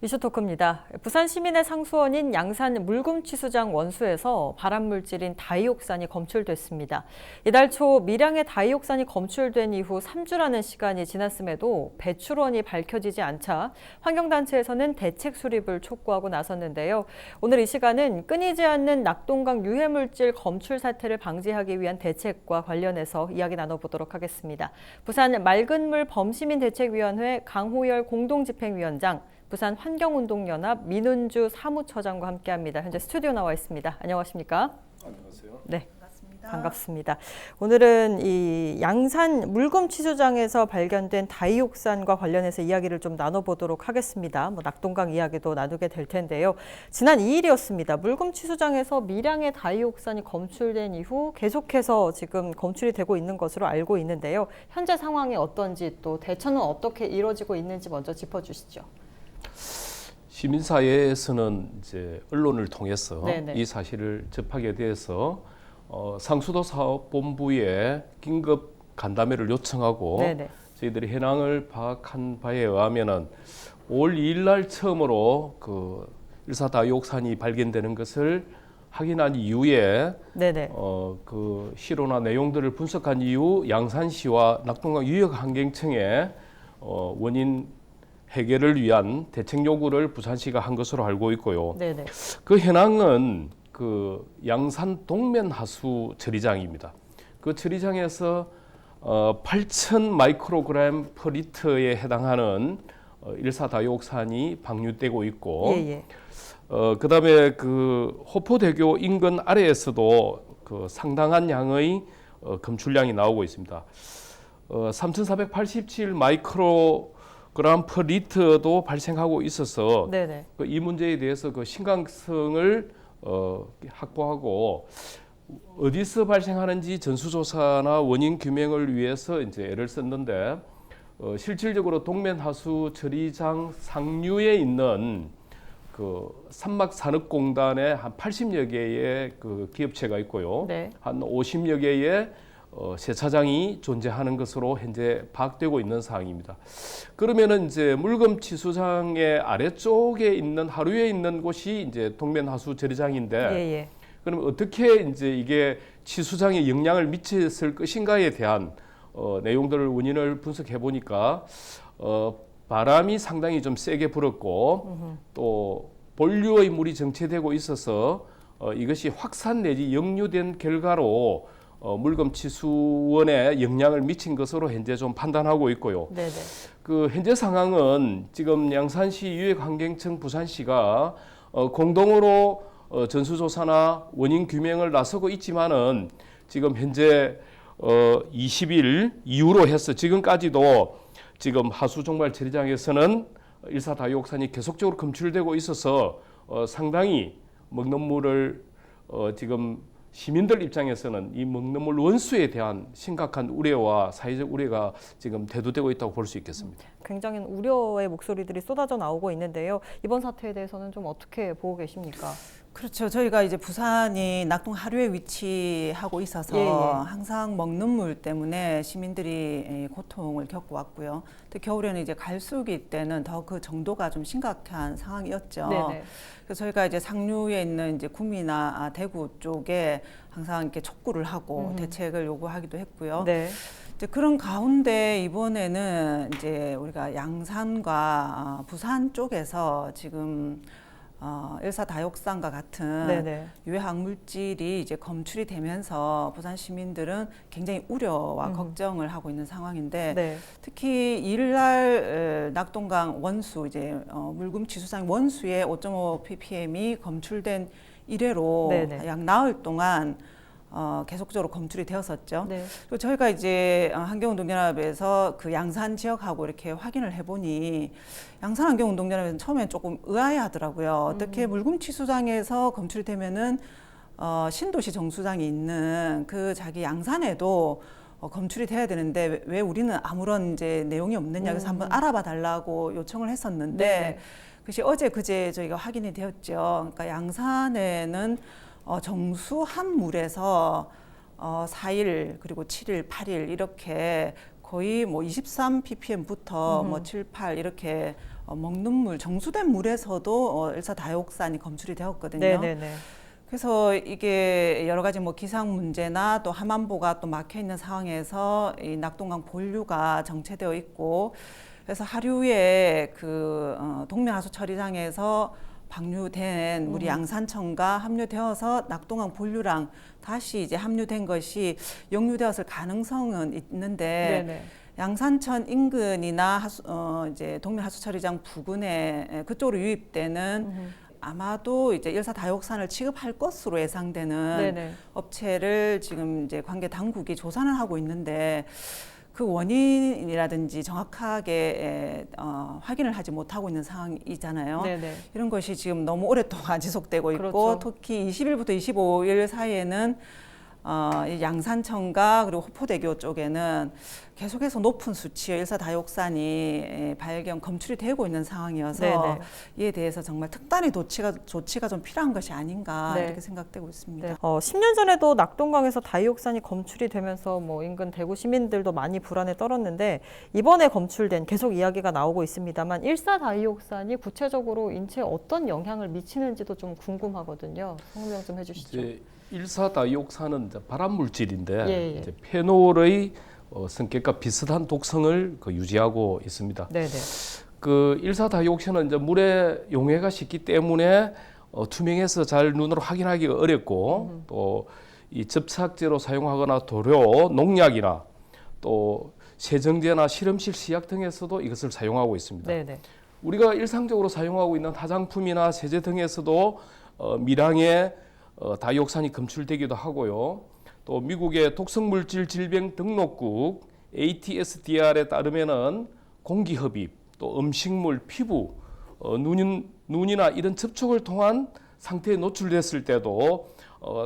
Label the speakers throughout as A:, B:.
A: 이슈토크입니다. 부산 시민의 상수원인 양산 물금취수장 원수에서 발암물질인 다이옥산이 검출됐습니다. 이달 초 밀양의 다이옥산이 검출된 이후 3주라는 시간이 지났음에도 배출원이 밝혀지지 않자 환경단체에서는 대책 수립을 촉구하고 나섰는데요. 오늘 이 시간은 끊이지 않는 낙동강 유해물질 검출 사태를 방지하기 위한 대책과 관련해서 이야기 나눠보도록 하겠습니다. 부산 맑은물 범시민대책위원회 강호열 공동집행위원장, 부산 환경운동연합 민은주 사무처장과 함께합니다. 현재 스튜디오 나와 있습니다. 안녕하십니까?
B: 안녕하세요.
A: 네, 반갑습니다. 오늘은 이 양산 물금취수장에서 발견된 다이옥산과 관련해서 이야기를 좀 나눠보도록 하겠습니다. 낙동강 이야기도 나누게 될 텐데요. 지난 2일이었습니다. 물금취수장에서 밀양의 다이옥산이 검출된 이후 계속해서 지금 검출이 되고 있는 것으로 알고 있는데요. 현재 상황이 어떤지 또 대처는 어떻게 이루어지고 있는지 먼저 짚어주시죠.
B: 시민사회에서는 이제 언론을 통해서
A: 네네.
B: 이 사실을 접하게 돼서 상수도 사업본부에 긴급 간담회를 요청하고
A: 네네.
B: 저희들이 현황을 파악한 바에 의하면은 5월 2일 날 처음으로 그 일사다이옥산이 발견되는 것을 확인한 이후에
A: 네네.
B: 그 시로나 내용들을 분석한 이후 양산시와 낙동강 유역환경청에 원인 해결을 위한 대책 요구를 부산시가 한 것으로 알고 있고요.
A: 네네.
B: 그 현황은 그 양산 동면 하수 처리장입니다. 그 처리장에서 8,000 마이크로그램 퍼 리터에 해당하는 일사다이옥산이 방류되고 있고,
A: 예.
B: 그다음에 그 호포대교 인근 아래에서도 그 상당한 양의 검출량이 나오고 있습니다. 3,487 마이크로 그램 퍼 리터도 발생하고 있어서 이 문제에 대해서 그 심각성을 확보하고 어디서 발생하는지 전수조사나 원인 규명을 위해서 이제 애를 썼는데 실질적으로 동면 하수 처리장 상류에 있는 그 산막산업공단에 한 80여 개의 그 기업체가 있고요.
A: 네.
B: 한 50여 개의 세차장이 존재하는 것으로 현재 파악되고 있는 사항입니다. 그러면은 이제 물금취수장의 아래쪽에 있는 하류에 있는 곳이 이제 동면 하수 처리장인데,
A: 예.
B: 그럼 어떻게 이제 이게 취수장에 영향을 미쳤을 것인가에 대한 내용들을 원인을 분석해 보니까 바람이 상당히 좀 세게 불었고 또 본류의 물이 정체되고 있어서 이것이 확산 내지 역류된 결과로 물금취수원에 영향을 미친 것으로 현재 좀 판단하고 있고요.
A: 네네.
B: 그 현재 상황은 지금 양산시 유역환경청 부산시가 공동으로 전수조사나 원인 규명을 나서고 있지만은 지금 현재 20일 이후로 해서 지금까지도 지금 하수종말 처리장에서는 일사다이옥산이 계속적으로 검출되고 있어서 상당히 먹는 물을 지금 시민들 입장에서는 이 먹는 물 원수에 대한 심각한 우려와 사회적 우려가 지금 대두되고 있다고 볼 수 있겠습니다.
A: 굉장히 우려의 목소리들이 쏟아져 나오고 있는데요. 이번 사태에 대해서는 좀 어떻게 보고 계십니까?
C: 그렇죠. 저희가 이제 부산이 낙동 하류에 위치하고 있어서 항상 먹는 물 때문에 시민들이 고통을 겪고 왔고요. 또 겨울에는 이제 갈수기 때는 더 그 정도가 좀 심각한 상황이었죠.
A: 네네.
C: 그래서 저희가 이제 상류에 있는 이제 구미나 대구 쪽에 항상 이렇게 촉구를 하고 대책을 요구하기도 했고요.
A: 네.
C: 이제 그런 가운데 이번에는 이제 우리가 양산과 부산 쪽에서 지금 일사다이옥산과 같은 유해학 물질이 이제 검출이 되면서 부산 시민들은 굉장히 우려와 걱정을 하고 있는 상황인데 특히 이일날 낙동강 원수 이제 물금취수장 원수의 5.5 ppm이 검출된 이래로 약 나흘 동안 계속적으로 검출이 되었었죠. 그리고 저희가 이제 환경운동연합에서 그 양산 지역하고 이렇게 확인을 해보니 양산 환경운동연합에서는 처음엔 조금 의아해하더라고요. 어떻게 물금취수장에서 검출이 되면은 신도시 정수장이 있는 그 자기 양산에도 검출이 돼야 되는데 왜 우리는 아무런 이제 내용이 없느냐 그래서 한번 알아봐 달라고 요청을 했었는데 그것이 어제 그제 저희가 확인이 되었죠. 그러니까 양산에는 정수한 물에서 4일 그리고 7일, 8일 이렇게 거의 뭐 23 ppm부터 뭐 7, 8 이렇게 먹는 물, 정수된 물에서도 일사다육산이 검출이 되었거든요.
A: 네네네.
C: 그래서 이게 여러 가지 뭐 기상 문제나 또 함안보가 또 막혀 있는 상황에서 이 낙동강 본류가 정체되어 있고, 그래서 하류에 동면하수 처리장에서 방류된 물이 양산천과 합류되어서 낙동강 본류랑 다시 이제 합류된 것이 역류되었을 가능성은 있는데,
A: 네네.
C: 양산천 인근이나 이제 동면하수처리장 부근에 그쪽으로 유입되는 아마도 이제 일사다육산을 취급할 것으로 예상되는
A: 네네.
C: 업체를 지금 이제 관계 당국이 조사는 하고 있는데, 그 원인이라든지 정확하게 확인을 하지 못하고 있는 상황이잖아요.
A: 네네.
C: 이런 것이 지금 너무 오랫동안 지속되고 있고,
A: 그렇죠.
C: 특히 20일부터 25일 사이에는 이 양산천과 그리고 호포대교 쪽에는 계속해서 높은 수치의 일사다육산이 검출이 되고 있는 상황이어서
A: 네네.
C: 이에 대해서 정말 특단의 조치가 좀 필요한 것이 아닌가
A: 네.
C: 이렇게 생각되고 있습니다.
A: 네. 10년 전에도 낙동강에서 다이옥산이 검출이 되면서 뭐 인근 대구 시민들도 많이 불안에 떨었는데, 이번에 검출된, 계속 이야기가 나오고 있습니다만, 일사다이옥산이 구체적으로 인체에 어떤 영향을 미치는지도 좀 궁금하거든요. 설명 좀 해주시죠.
B: 일사다이옥산은 발암 물질인데
A: 예.
B: 이제 페놀의 성격과 비슷한 독성을 유지하고 있습니다.
A: 네네.
B: 그 일사다이옥산은 이제 물에 용해가 쉽기 때문에 투명해서 잘 눈으로 확인하기가 어렵고, 또 이 접착제로 사용하거나 도료, 농약이나 또 세정제나 실험실 시약 등에서도 이것을 사용하고 있습니다.
A: 네네.
B: 우리가 일상적으로 사용하고 있는 화장품이나 세제 등에서도 미량의 다이옥산이 검출되기도 하고요. 또 미국의 독성물질 질병 등록국 ATSDR에 따르면은 공기 흡입, 또 음식물, 피부, 눈이나 이런 접촉을 통한 상태에 노출됐을 때도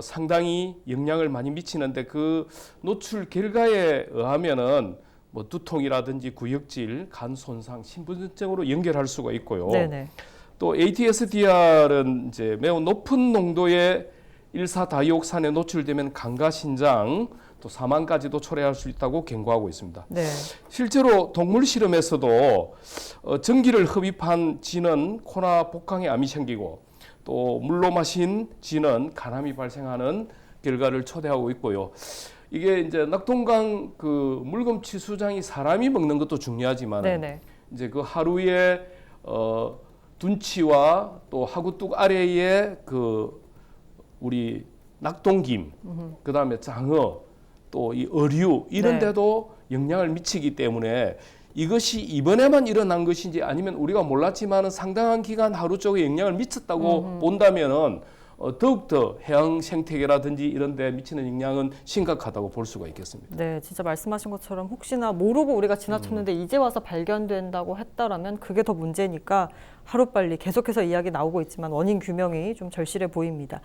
B: 상당히 영향을 많이 미치는데, 그 노출 결과에 의하면은 뭐 두통이라든지 구역질, 간 손상, 신분증으로 연결할 수가 있고요.
A: 네네.
B: 또 ATSDR은 이제 매우 높은 농도의 일사다이옥산에 노출되면 간과 신장, 또 사망까지도 초래할 수 있다고 경고하고 있습니다.
A: 네.
B: 실제로 동물 실험에서도 전기를 흡입한 쥐는 코나 복강에 암이 생기고, 또 물로 마신 쥐는 간암이 발생하는 결과를 초래하고 있고요. 이게 이제 낙동강 그 물검취수장이 사람이 먹는 것도 중요하지만,
A: 네네.
B: 이제 그 하루에 둔치와 또 하구뚝 아래에 그 우리 낙동김, 그다음에 장어, 또 이 어류 이런 데도 영향을 미치기 때문에, 이것이 이번에만 일어난 것인지 아니면 우리가 몰랐지만은 상당한 기간 하루 쪽에 영향을 미쳤다고 본다면은 더욱더 해양 생태계라든지 이런 데 미치는 영향은 심각하다고 볼 수가 있겠습니다.
A: 네, 진짜 말씀하신 것처럼 혹시나 모르고 우리가 지나쳤는데 이제 와서 발견된다고 했다라면 그게 더 문제니까 하루빨리, 계속해서 이야기 나오고 있지만 원인 규명이 좀 절실해 보입니다.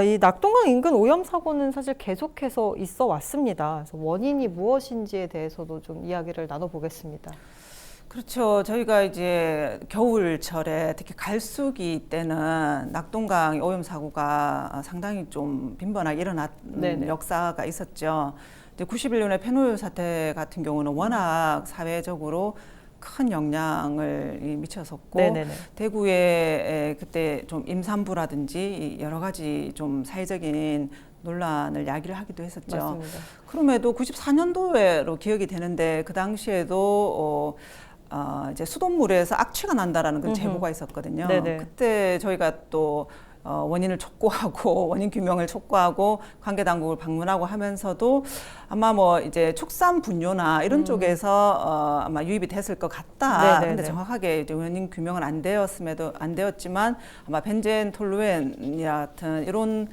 A: 이 낙동강 인근 오염 사고는 사실 계속해서 있어 왔습니다. 그래서 원인이 무엇인지에 대해서도 좀 이야기를 나눠보겠습니다.
C: 그렇죠. 저희가 이제 겨울철에 특히 갈수기 때는 낙동강 오염 사고가 상당히 좀 빈번하게 일어났는 역사가 있었죠. 이제 91년에 페놀 사태 같은 경우는 워낙 사회적으로 큰 영향을 미쳤었고,
A: 네네네.
C: 대구에 그때 좀 임산부라든지 여러 가지 좀 사회적인 논란을 야기를 하기도 했었죠.
A: 맞습니다.
C: 그럼에도 94년도로 기억이 되는데, 그 당시에도 이제 수돗물에서 악취가 난다라는 그 제보가 있었거든요.
A: 네네.
C: 그때 저희가 또 원인을 촉구하고 원인 규명을 촉구하고 관계 당국을 방문하고 하면서도 아마 뭐 이제 축산 분뇨나 이런 쪽에서 아마 유입이 됐을 것 같다. 그런데 정확하게 이제 원인 규명은 안 되었지만 아마 벤젠 톨루엔 같은 이런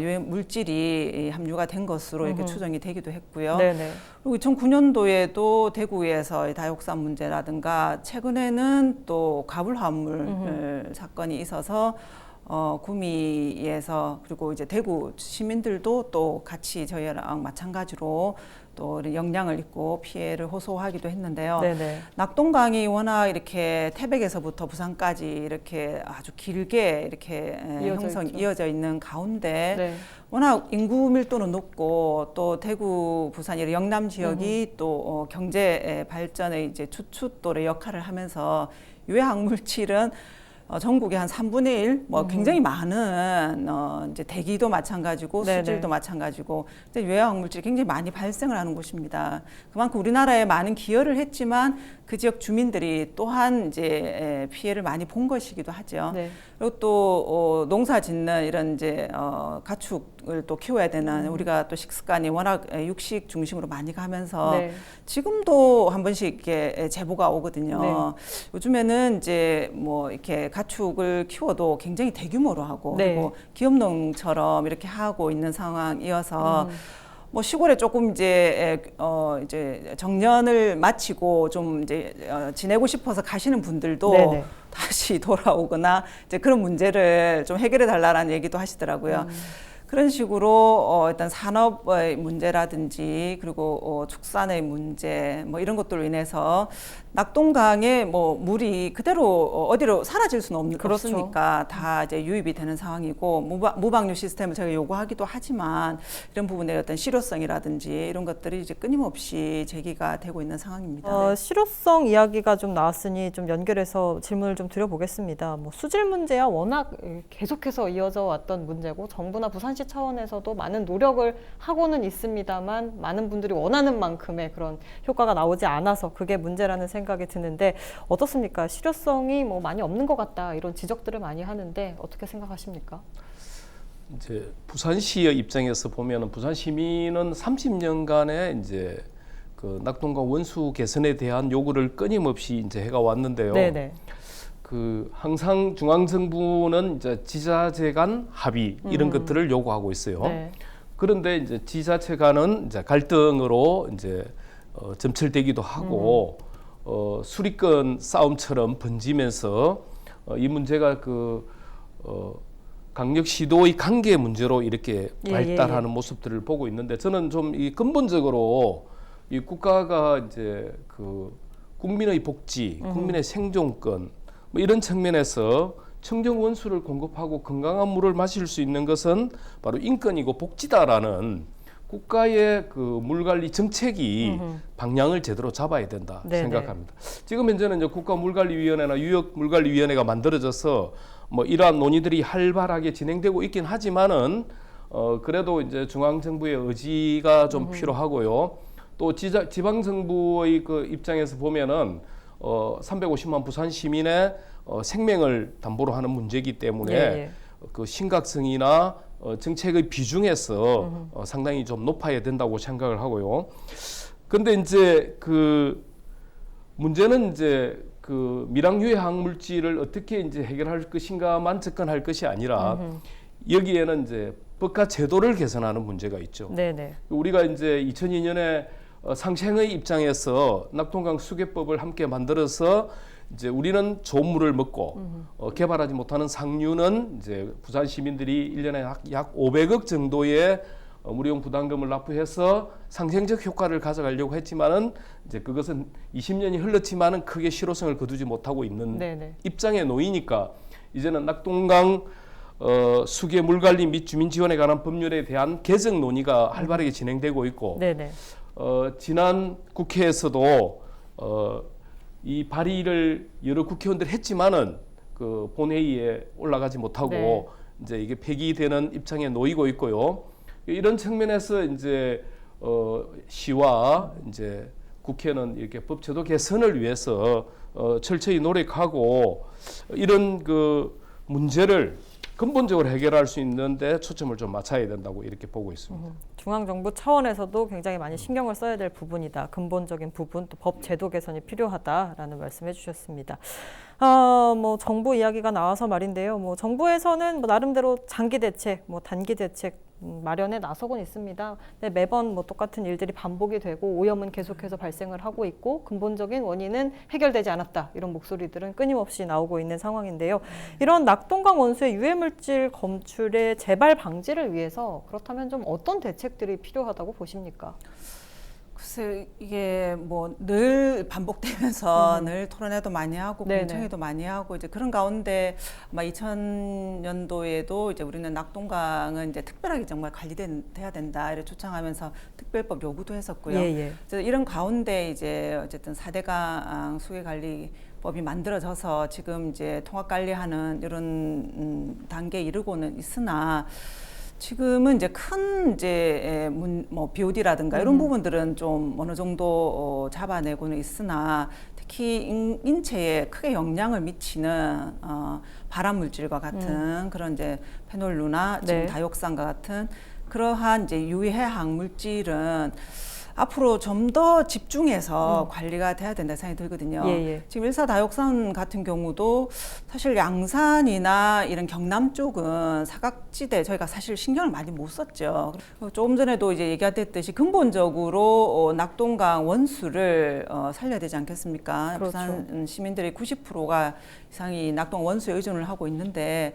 C: 유해 물질이 함유가 된 것으로 이렇게 추정이 되기도 했고요.
A: 네네.
C: 그리고 2009년도에도 대구에서 다이옥산 문제라든가, 최근에는 또 가불화물 사건이 있어서 구미에서, 그리고 이제 대구 시민들도 또 같이 저희랑 마찬가지로 또 영향을 입고 피해를 호소하기도 했는데요.
A: 네네.
C: 낙동강이 워낙 이렇게 태백에서부터 부산까지 이렇게 아주 길게 이렇게 이어져 있는 가운데, 워낙 인구 밀도는 높고, 또 대구, 부산 이런 영남 지역이 또 경제 발전의 이제 주춧돌의 역할을 하면서 유해 항물질은 전국의 한 3분의 1, 뭐 굉장히 많은 이제 대기도 마찬가지고
A: 네네.
C: 수질도 마찬가지고 이제 유해 항물질이 굉장히 많이 발생을 하는 곳입니다. 그만큼 우리나라에 많은 기여를 했지만 그 지역 주민들이 또한 이제 피해를 많이 본 것이기도 하죠.
A: 네.
C: 그리고 또 농사 짓는 이런 이제 가축을 또 키워야 되는 우리가 또 식습관이 워낙 육식 중심으로 많이 가면서
A: 네.
C: 지금도 한 번씩 이렇게 제보가 오거든요.
A: 네.
C: 요즘에는 이제 뭐 이렇게 가축을 키워도 굉장히 대규모로 하고
A: 네.
C: 그리고 기업농처럼 이렇게 하고 있는 상황이어서 뭐 시골에 조금 이제 이제 정년을 마치고 좀 이제 지내고 싶어서 가시는 분들도
A: 네네.
C: 다시 돌아오거나 이제 그런 문제를 좀 해결해 달라는 얘기도 하시더라고요. 그런 식으로 일단 산업의 문제라든지 그리고 축산의 문제 뭐 이런 것들로 인해서 낙동강의 뭐 물이 그대로 어디로 사라질 수는
A: 그렇죠.
C: 없으니까 다 이제 유입이 되는 상황이고 무방류 시스템을 저희가 요구하기도 하지만 이런 부분의 어떤 실효성이라든지 이런 것들이 이제 끊임없이 제기가 되고 있는 상황입니다. 네.
A: 실효성 이야기가 좀 나왔으니 좀 연결해서 질문을 좀 드려보겠습니다. 뭐 수질 문제야 워낙 계속해서 이어져 왔던 문제고 정부나 부산시 차원에서도 많은 노력을 하고는 있습니다만 많은 분들이 원하는 만큼의 그런 효과가 나오지 않아서 그게 문제라는 생각이 드는데 어떻습니까? 실효성이 뭐 많이 없는 것 같다 이런 지적들을 많이 하는데 어떻게 생각하십니까?
B: 이제 부산시의 입장에서 보면은 부산 시민은 30년간의 이제 그 낙동강 원수 개선에 대한 요구를 끊임없이 이제 해가 왔는데요.
A: 네네.
B: 그 항상 중앙정부는 이제 지자체 간 합의 이런 것들을 요구하고 있어요.
A: 네.
B: 그런데 이제 지자체 간은 이제 갈등으로 이제 점철되기도 하고 수리권 싸움처럼 번지면서 이 문제가 강력시도의 관계 문제로 이렇게 발달하는 모습들을 보고 있는데 저는 좀 이 근본적으로 이 국가가 이제 그 국민의 복지, 국민의 생존권 뭐 이런 측면에서 청정 원수를 공급하고 건강한 물을 마실 수 있는 것은 바로 인권이고 복지다라는 국가의 그 물관리 정책이 방향을 제대로 잡아야 된다
A: 네네.
B: 생각합니다. 지금 현재는 이제 국가물관리위원회나 유역물관리위원회가 만들어져서 뭐 이러한 논의들이 활발하게 진행되고 있긴 하지만은 그래도 이제 중앙정부의 의지가 좀 필요하고요. 또 지방 정부의 그 입장에서 보면은 350만 부산 시민의 생명을 담보로 하는 문제이기 때문에
A: 예.
B: 그 심각성이나 정책의 비중에서 상당히 좀 높아야 된다고 생각을 하고요. 근데 이제 그 문제는 이제 그 미량 유해 항물질을 어떻게 이제 해결할 것인가만 접근할 것이 아니라 여기에는 이제 법과 제도를 개선하는 문제가 있죠.
A: 네네.
B: 우리가 이제 2002년에 상생의 입장에서 낙동강 수계법을 함께 만들어서 이제 우리는 좋은 물을 먹고 개발하지 못하는 상류는 이제 부산 시민들이 1년에 약 500억 정도의 무료용 부담금을 납부해서 상생적 효과를 가져가려고 했지만은 이제 그것은 20년이 흘렀지만은 크게 실효성을 거두지 못하고 있는
A: 네네.
B: 입장에 놓이니까 이제는 낙동강 수계 물관리 및 주민 지원에 관한 법률에 대한 개정 논의가 활발하게 진행되고 있고
A: 네네.
B: 지난 국회에서도 이 발의를 여러 국회의원들이 했지만은 그 본회의에 올라가지 못하고
A: 네.
B: 이제 이게 폐기되는 입장에 놓이고 있고요. 이런 측면에서 이제 시와 이제 국회는 이렇게 법제도 개선을 위해서 철저히 노력하고 이런 그 문제를 근본적으로 해결할 수 있는데 초점을 좀 맞춰야 된다고 이렇게 보고 있습니다.
A: 중앙정부 차원에서도 굉장히 많이 신경을 써야 될 부분이다. 근본적인 부분, 또 법 제도 개선이 필요하다라는 말씀해 주셨습니다. 뭐 정부 이야기가 나와서 말인데요. 뭐 정부에서는 뭐 나름대로 장기 대책, 뭐 단기 대책 마련에 나서곤 있습니다. 근데 매번 뭐 똑같은 일들이 반복이 되고 오염은 계속해서 발생을 하고 있고 근본적인 원인은 해결되지 않았다. 이런 목소리들은 끊임없이 나오고 있는 상황인데요. 이런 낙동강 원수의 유해물질 검출의 재발 방지를 위해서 그렇다면 좀 어떤 대책들이 필요하다고 보십니까?
C: 글쎄 이게 뭐 늘 반복되면서 늘 토론회도 많이 하고
A: 네네.
C: 공청회도 많이 하고 이제 그런 가운데 아마 2000년도에도 이제 우리는 낙동강은 이제 특별하게 정말 관리돼야 된다 이렇게 주창하면서 특별법 요구도 했었고요.
A: 예.
C: 이런 가운데 이제 어쨌든 4대강 수계 관리 법이 만들어져서 지금 이제 통합 관리하는 이런 단계에 이르고는 있으나 지금은 이제 큰 이제 뭐 BOD라든가 이런 부분들은 좀 어느 정도 잡아내고는 있으나 특히 인체에 크게 영향을 미치는 발암 물질과 같은 그런 이제 페놀루나 지금 다이옥산과 같은 그러한 이제 유해학 물질은 앞으로 좀 더 집중해서 관리가 돼야 된다 생각이 들거든요. 지금 1,4-다이옥산 같은 경우도 사실 양산이나 이런 경남 쪽은 사각지대 저희가 사실 신경을 많이 못 썼죠. 조금 전에도 이제 얘기했듯이 근본적으로 낙동강 원수를 살려야 되지 않겠습니까?
A: 그렇죠.
C: 부산 시민들의 90%가 이상이 낙동 원수에 의존을 하고 있는데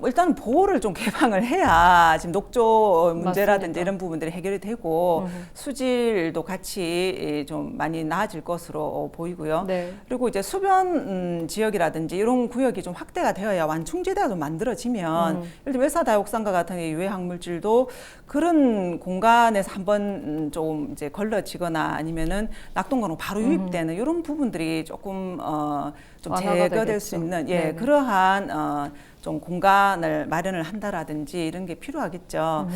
C: 일단 보호를 좀 개방을 해야 지금 녹조 문제라든지
A: 맞습니다.
C: 이런 부분들이 해결이 되고 수질도 같이 좀 많이 나아질 것으로 보이고요. 그리고 이제 수변 지역이라든지 이런 구역이 좀 확대가 되어야 완충지대가 좀 만들어지면 예를 들면 일사다육산과 같은 유해 항물질도 그런 공간에서 한번 좀 이제 걸러지거나 아니면은 낙동강으로 바로 유입되는 이런 부분들이 조금 좀 제거될 수 있는 그러한 좀 공간을 마련을 한다라든지 이런 게 필요하겠죠.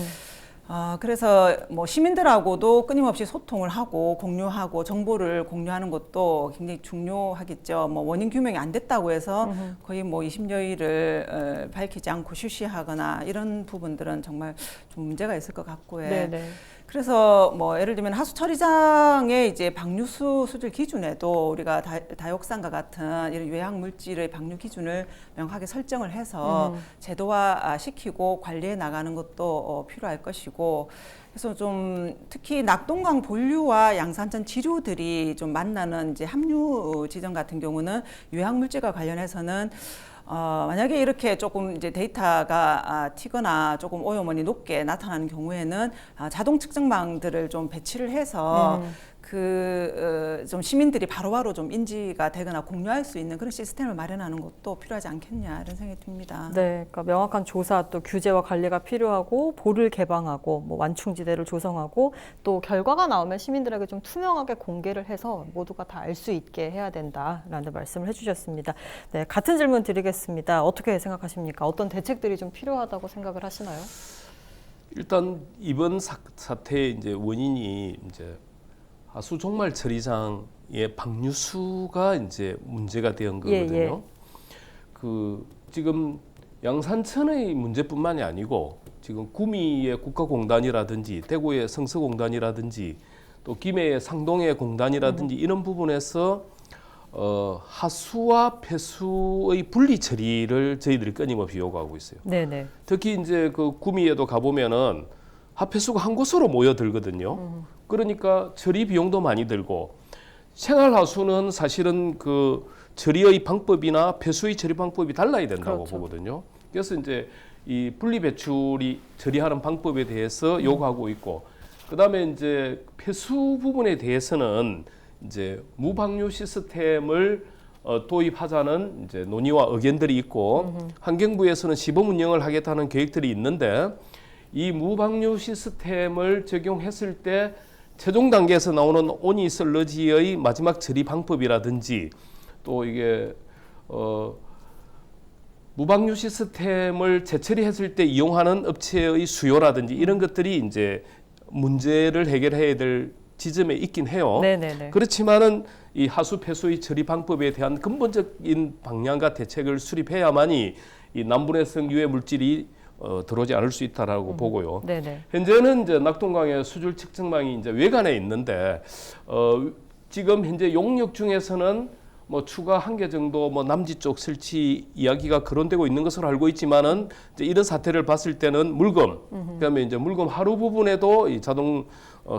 C: 그래서 뭐 시민들하고도 끊임없이 소통을 하고 공유하고 정보를 공유하는 것도 굉장히 중요하겠죠. 뭐 원인 규명이 안 됐다고 해서 거의 뭐 20여일을 밝히지 않고 쉬쉬하거나 이런 부분들은 정말 좀 문제가 있을 것 같고요. 그래서 뭐 예를 들면 하수 처리장의 이제 방류수 수질 기준에도 우리가 다육산과 같은 이런 유해학 물질의 방류 기준을 명확하게 설정을 해서 제도화 시키고 관리해 나가는 것도 필요할 것이고, 그래서 좀 특히 낙동강 본류와 양산천 지류들이 좀 만나는 이제 합류 지점 같은 경우는 유해학 물질과 관련해서는 만약에 이렇게 조금 이제 데이터가 튀거나 조금 오염원이 높게 나타나는 경우에는 자동 측정망들을 좀 배치를 해서 좀 시민들이 바로바로 좀 인지가 되거나 공유할 수 있는 그런 시스템을 마련하는 것도 필요하지 않겠냐 이런 생각이 듭니다.
A: 네, 그러니까 명확한 조사 또 규제와 관리가 필요하고 보를 개방하고 뭐 완충지대를 조성하고 또 결과가 나오면 시민들에게 좀 투명하게 공개를 해서 모두가 다 알 수 있게 해야 된다라는 말씀을 해주셨습니다. 네, 같은 질문 드리겠습니다. 어떻게 생각하십니까? 어떤 대책들이 좀 필요하다고 생각을 하시나요?
B: 일단 이번 사태의 이제 원인이 이제 하수 종말 처리장의 방류수가 이제 문제가 된 거거든요. 그 지금 양산천의 문제뿐만이 아니고 지금 구미의 국가공단이라든지 대구의 성서공단이라든지 또 김해의 상동의 공단이라든지 이런 부분에서 하수와 폐수의 분리 처리를 저희들이 끊임없이 요구하고 있어요. 특히 이제 그 구미에도 가보면은 하폐수가 한 곳으로 모여들거든요. 그러니까 처리 비용도 많이 들고, 생활하수는 사실은 그 처리의 방법이나 폐수의 처리 방법이 달라야 된다고 보거든요. 그래서 이제 이 분리 배출이 처리하는 방법에 대해서 요구하고 있고, 그다음에 이제 폐수 부분에 대해서는 이제 무방류 시스템을 도입하자는 이제 논의와 의견들이 있고, 환경부에서는 시범 운영을 하겠다는 계획들이 있는데, 이 무방류 시스템을 적용했을 때 최종 단계에서 나오는 오니슬러지의 마지막 처리 방법이라든지 또 이게 무방류 시스템을 재처리했을 때 이용하는 업체의 수요라든지 이런 것들이 이제 문제를 해결해야 될 지점에 있긴 해요. 그렇지만은 이 하수 폐수의 처리 방법에 대한 근본적인 방향과 대책을 수립해야만이 이 남분해성 유해 물질이 들어오지 않을 수 있다라고 보고요. 현재는 이제 낙동강의 수질 측정망이 이제 외관에 있는데 지금 현재 용역 중에서는 뭐 추가 한 개 정도 뭐 남지 쪽 설치 이야기가 거론되고 있는 것으로 알고 있지만은 이제 이런 사태를 봤을 때는 물금, 그다음에 이제 물금 하루 부분에도 이 자동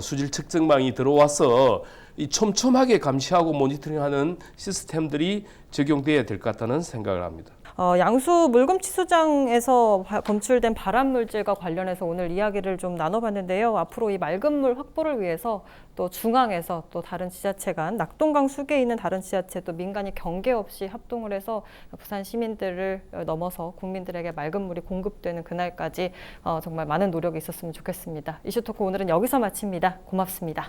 B: 수질 측정망이 들어와서 이 촘촘하게 감시하고 모니터링하는 시스템들이 적용돼야 될 것 같다는 생각을 합니다.
A: 양수 물금치수장에서 검출된 발암물질과 관련해서 오늘 이야기를 좀 나눠봤는데요. 앞으로 이 맑은물 확보를 위해서 또 중앙에서 또 다른 지자체 간 낙동강 수계에 있는 다른 지자체 또 민간이 경계 없이 합동을 해서 부산 시민들을 넘어서 국민들에게 맑은 물이 공급되는 그날까지 정말 많은 노력이 있었으면 좋겠습니다. 이슈토크 오늘은 여기서 마칩니다. 고맙습니다.